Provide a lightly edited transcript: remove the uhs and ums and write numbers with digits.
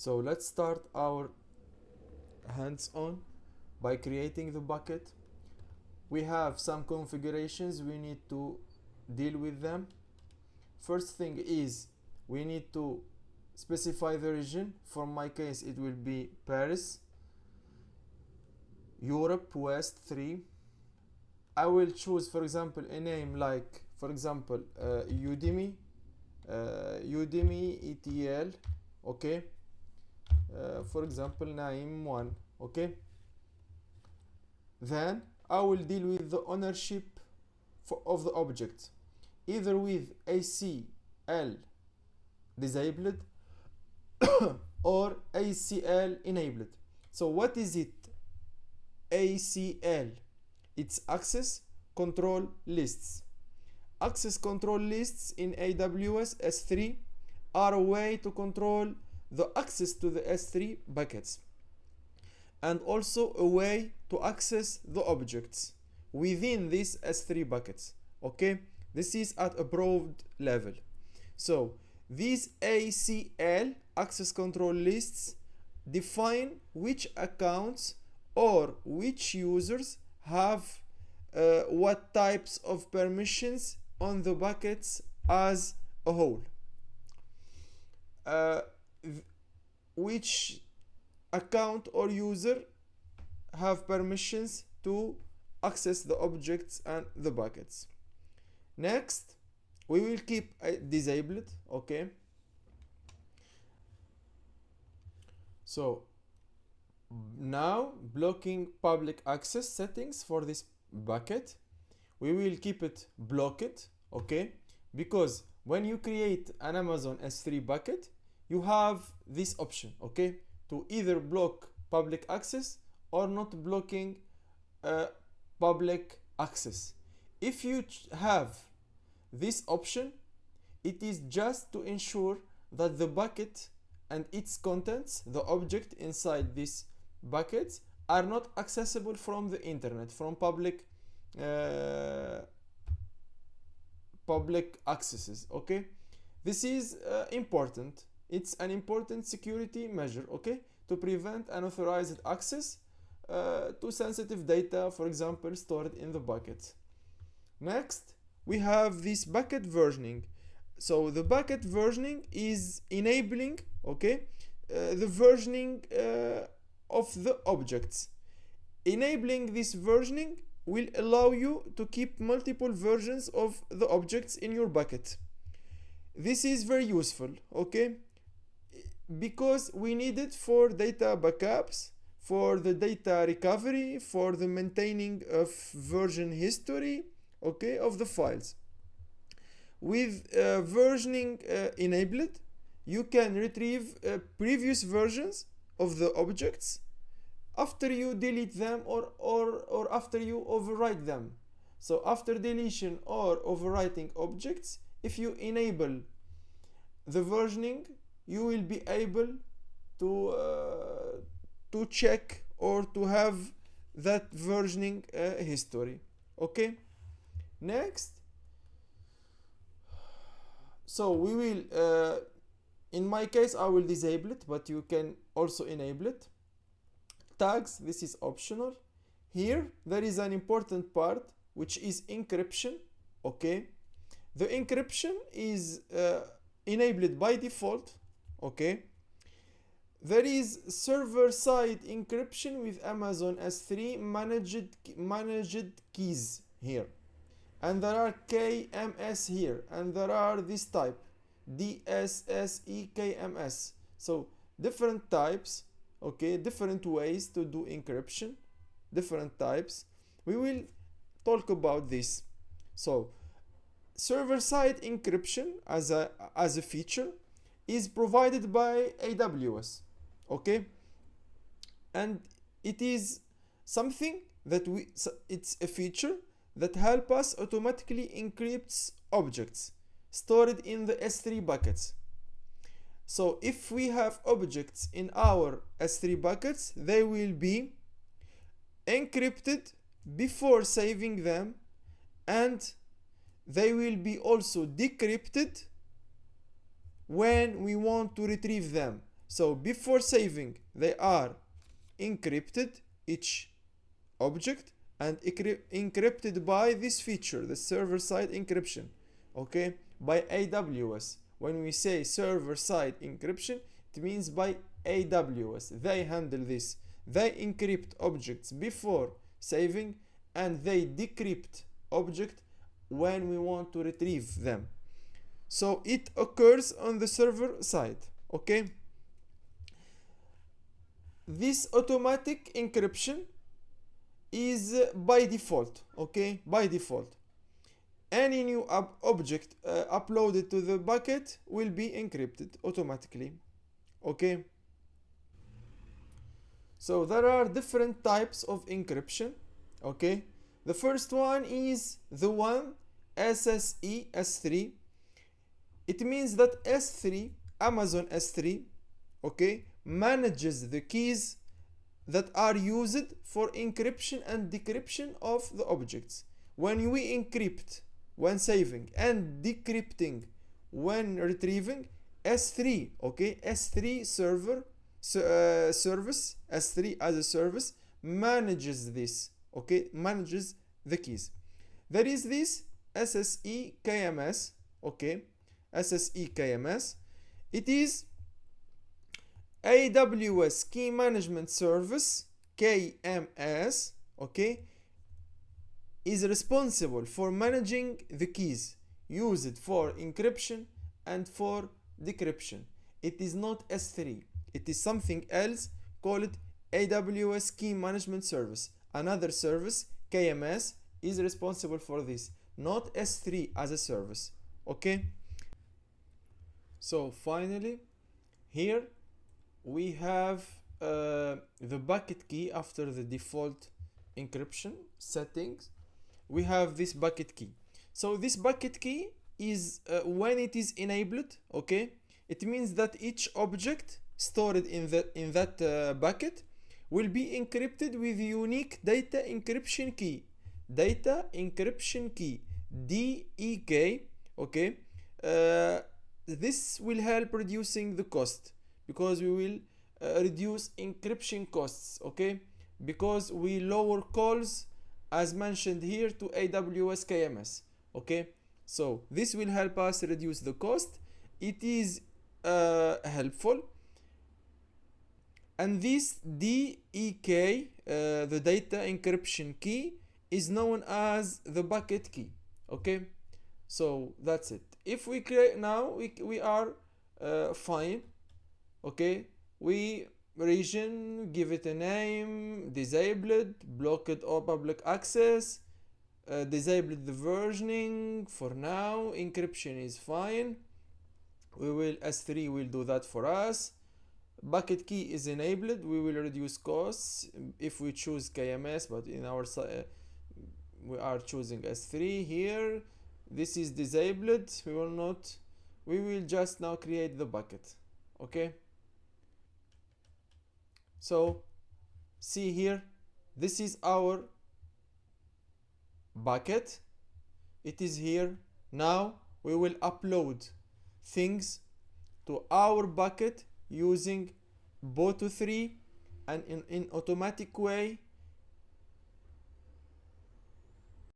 So let's start our hands-on by creating the bucket. We have some configurations we need to deal with them. First thing is we need to specify the region. For my case it will be Paris, Europe West 3. I will choose, for example, a name like, for example, Udemy ETL, okay. For example, name 1, okay. Then I will deal with the ownership of the object, either with ACL disabled or ACL enabled. So what is it? ACL, it's access control lists. Access control lists in AWS S3 are a way to control the access to the S3 buckets, and also a way to access the objects within these S3 buckets, okay. This is at a broad level. So these ACL, access control lists, define which accounts or which users have what types of permissions on the buckets as a whole. Which account or user have permissions to access the objects and the buckets. Next, we will keep disabled, okay. So now blocking public access settings for this bucket, we will keep it blocked, okay, because when you create an Amazon S3 bucket, you have this option, okay, to either block public access or not blocking public access. If you have this option, it is just to ensure that the bucket and its contents, the object inside this buckets, are not accessible from the internet, from public accesses, okay. This is important. It's an important security measure, okay, to prevent unauthorized access to sensitive data, for example, stored in the bucket. Next, we have this bucket versioning. So the bucket versioning is enabling, okay, the versioning of the objects. Enabling this versioning will allow you to keep multiple versions of the objects in your bucket. This is very useful, okay, because we need it for data backups, for the data recovery, for the maintaining of version history, okay, of the files. With versioning enabled, you can retrieve previous versions of the objects after you delete them or after you overwrite them. So after deletion or overwriting objects, if you enable the versioning, you will be able to check or to have that versioning history, okay. Next, so we will in my case I will disable it, but you can also enable it. Tags, this is optional. Here there is an important part, which is encryption, okay. The encryption is enabled by default, okay. There is server-side encryption with Amazon S3 managed keys here, and there are KMS here, and there are this type DSSEKMS. So different types, okay, different ways to do encryption, different types. We will talk about this. So server-side encryption as a feature is provided by AWS, okay, and it is something that it's a feature that help us automatically encrypt objects stored in the S3 buckets. So if we have objects in our S3 buckets, they will be encrypted before saving them, and they will be also decrypted when we want to retrieve them. So before saving, they are encrypted, each object, and encrypted by this feature, the server-side encryption, okay, by AWS. When we say server-side encryption, it means by AWS. They handle this. They encrypt objects before saving, and they decrypt object when we want to retrieve them. So it occurs on the server side, okay. This automatic encryption is by default, okay, by default. Any new object uploaded to the bucket will be encrypted automatically, okay. So there are different types of encryption, okay. The first one is the one SSE S3. It means that S3, Amazon S3, okay, manages the keys that are used for encryption and decryption of the objects. When we encrypt when saving and decrypting when retrieving, S3, okay, S3 service, S3 as a service manages this, okay, manages the keys. There is this SSE KMS, okay, SSE KMS. It is AWS Key Management Service, KMS, okay, is responsible for managing the keys used for encryption and for decryption. It is not S3. It is something else called AWS Key Management Service. Another service, KMS, is responsible for this, not S3 as a service, okay. So finally, here we have the bucket key. After the default encryption settings, we have this bucket key. So this bucket key is when it is enabled, okay, it means that each object stored in that bucket will be encrypted with unique data encryption key, DEK, okay. This will help reducing the cost, because we will reduce encryption costs, okay, because we lower calls as mentioned here to AWS KMS, okay. So this will help us reduce the cost. It is helpful. And this DEK, the data encryption key, is known as the bucket key, okay. So that's it. If we create now, we are fine, okay. We region, give it a name, disabled, blocked or public access, disabled the versioning for now, encryption is fine. We will, S3 will do that for us. Bucket key is enabled, we will reduce costs if we choose KMS, but in our we are choosing S3 here. This is disabled, we will just now create the bucket, okay. So see here, this is our bucket, it is here. Now we will upload things to our bucket using Boto3, and in automatic way